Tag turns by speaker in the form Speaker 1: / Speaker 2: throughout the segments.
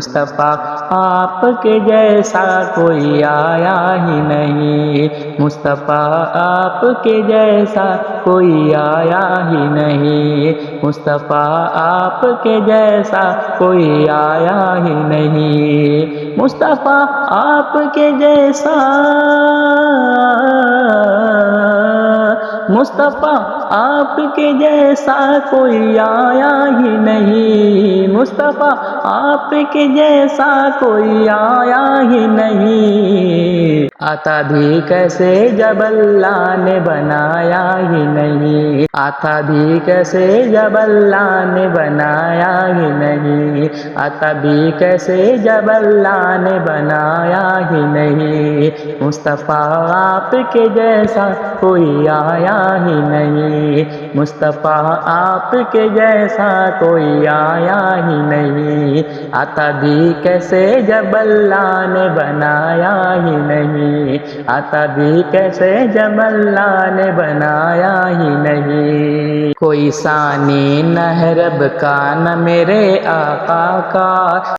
Speaker 1: مصطفیٰ آپ کے جیسا کوئی آیا ہی نہیں، مصطفیٰ آپ کے جیسا کوئی آیا ہی نہیں، مصطفیٰ آپ کے جیسا کوئی آیا ہی نہیں، مصطفیٰ آپ کے جیسا، مصطفیٰ آپ کے جیسا کوئی آیا ہی نہیں، مصطفیٰ آپ کے جیسا کوئی آیا ہی نہیں، آتا بھی کیسے جب اللہ نے بنایا ہی نہیں، آتا بھی کیسے جب اللہ نے بنایا ہی نہیں، آتا بھی کیسے جب اللہ نے بنایا ہی نہیں، مصطفیٰ آپ کے جیسا کوئی آیا ہی نہیں، مصطفیٰ آپ کے جیسا کوئی آیا ہی نہیں، آتا بھی کیسے جب اللہ نے بنایا ہی نہیں، آتا بھی کیسے جب اللہ نے بنایا ہی نہیں، کوئی ثانی نہ ہے رب کا نہ میرے آقا کا،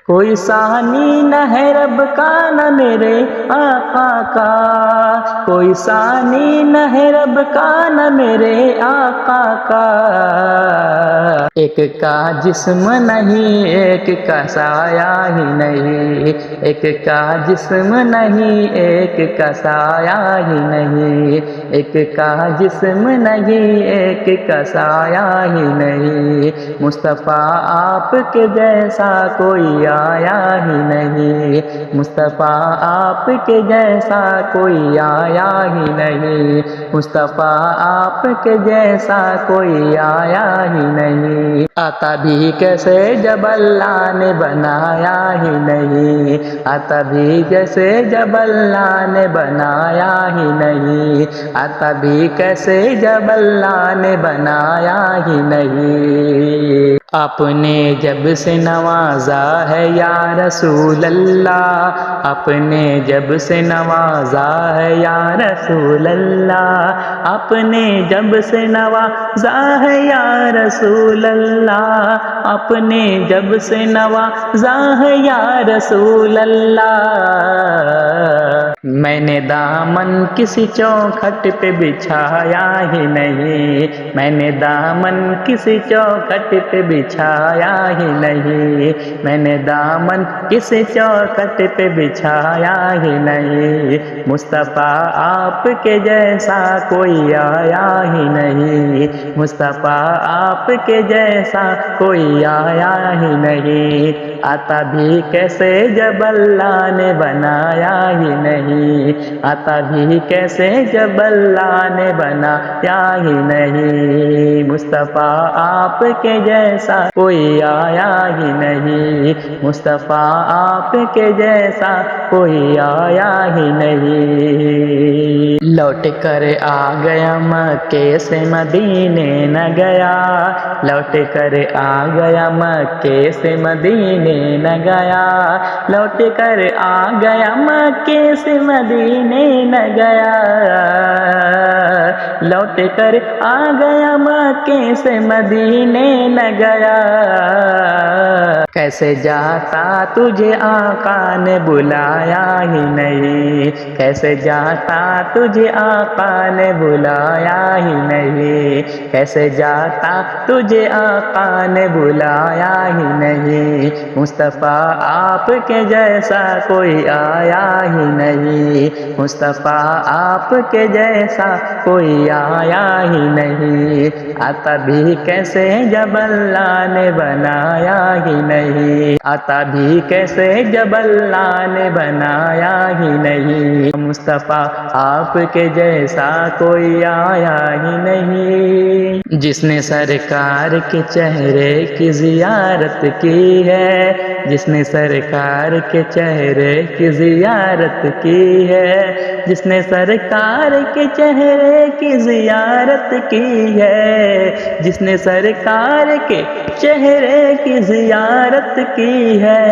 Speaker 1: کوئی ثانی نہ ہے رب کا نہ میرے آقا کا، کوئی ثانی نہ ہے رب کا نہ میرے آقا کا، ایک کا جسم نہیں ایک کا سایہ ہی نہیں، ایک کا جسم نہیں ایک کا سایہ ہی نہیں، ایک کا جسم نہیں ایک کا سایہ ہی نہیں، مصطفیٰ آپ کے جیسا کوئی آیا ہی نہیں، مصطفیٰ آپ کے جیسا کوئی آیا ہی نہیں، مصطفیٰ آپ کے جیسا کوئی آیا ہی نہیں، آتا بھی کیسے جب اللہ نے بنایا ہی نہیں، آتا بھی کیسے جب اللہ نے بنایا ہی نہیں، آتا بھی کیسے جب اللہ نے بنایا ہی نہیں، آپ نے جب سے نوازا ہے یا رسول اللہ، آپ نے جب سے نوازا ہے یا رسول اللہ، آپ نے جب سے نوازا ہے یا رسول اللہ، آپ نے جب سے نوازا ہے یا رسول اللہ، میں نے دامن کسی چوکھٹ پہ بچھایا ہی نہیں، میں نے دامن کسی چوکھٹ پہ بچھایا ہی نہیں، میں نے دامن کسی چوکھٹ پہ بچھایا ہی نہیں، مصطفیٰ آپ کے جیسا کوئی آیا ہی نہیں، مصطفیٰ آپ کے جیسا کوئی آیا ہی نہیں، آتا بھی کیسے جب اللہ نے بنایا ہی نہیں، آتا بھی کیسے جب اللہ نے بنایا ہی نہیں، مصطفیٰ آپ کے جیسا کوئی آیا ہی نہیں، مصطفیٰ آپ کے جیسا کوئی آیا ہی نہیں، لوٹ کر آ گیا مکے سے مدینے نہ گیا، لوٹ کر آ گیا مکے سے مدینے نہ گیا، لوٹ کر آ گیا مکے سے مدینے نہ گیا، لوٹ کر آ گیا مکے سے مدینے نہ گیا، کیسے جاتا تجھے آقا نے بلایا ہی نہیں، کیسے جاتا تجھے آقا نے بلایا ہی نہیں، کیسے جاتا تجھے آقا نے بلایا ہی نہیں، مصطفیٰ آپ کے جیسا کوئی آیا ہی نہیں، مصطفیٰ آپ کے جیسا کوئی آیا ہی نہیں، آتا بھی کیسے جب اللہ نے بنایا ہی نہیں، آتا بھی کیسے جب اللہ نے بنایا ہی نہیں، مصطفیٰ آپ کے جیسا کوئی آیا ہی نہیں، جس نے سرکار کے چہرے کی زیارت کی ہے، جس نے سرکار کے چہرے کی زیارت کی ہے، جس نے سرکار کے چہرے کی زیارت کی ہے، جس نے سرکار کے چہرے کی زیارت کی ہے،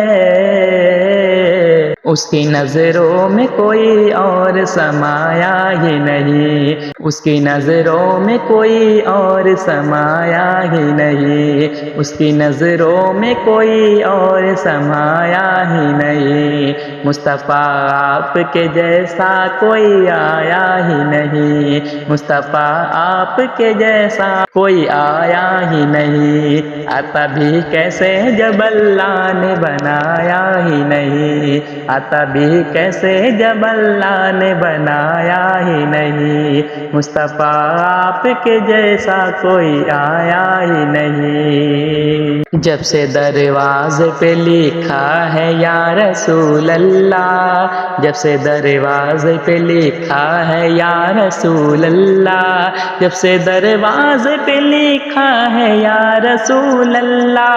Speaker 1: اس کی نظروں میں کوئی اور سمایا ہی نہیں، اس کی نظروں میں کوئی اور سمایا ہی نہیں، اس کی نظروں میں کوئی اور سمایا ہی نہیں، مصطفیٰ آپ کے جیسا کوئی آیا ہی نہیں، مصطفیٰ آپ کے جیسا کوئی آیا ہی نہیں، آتا بھی کیسے جب اللہ نے بنایا ہی نہیں، آتا بھی کیسے جب اللہ نے بنایا ہی نہیں، مصطفیٰ آپ کے جیسا کوئی آیا ہی نہیں۔ جب سے دروازے پہ لکھا ہے یا رسول اللہ، جب سے دروازے پہ لکھا ہے یا رسول اللہ، جب سے دروازے پہ لکھا ہے یا رسول اللہ،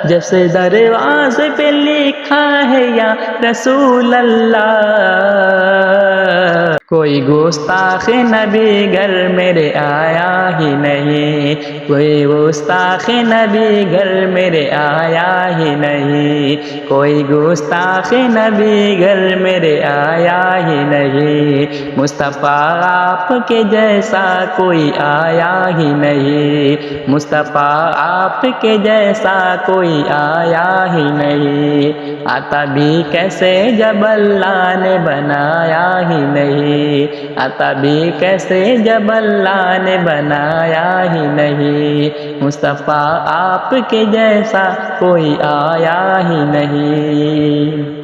Speaker 1: جب سے دروازے پہ لکھا ہے یا رسول اللہ، کوئی گستاخ نبی گھر میرے آیا ہی نہیں، کوئی گستاخ نبی گھر میرے آیا ہی نہیں، کوئی گستاخ نبی گھر میرے آیا ہی نہیں، مصطفیٰ آپ کے جیسا کوئی آیا ہی نہیں، مصطفیٰ آپ کے جیسا کوئی آیا ہی نہیں، آتا بھی کیسے جب اللہ نے بنایا ہی نہیں، آتا بھی کیسے جب اللہ نے بنایا ہی نہیں، مصطفیٰ آپ کے جیسا کوئی آیا ہی نہیں۔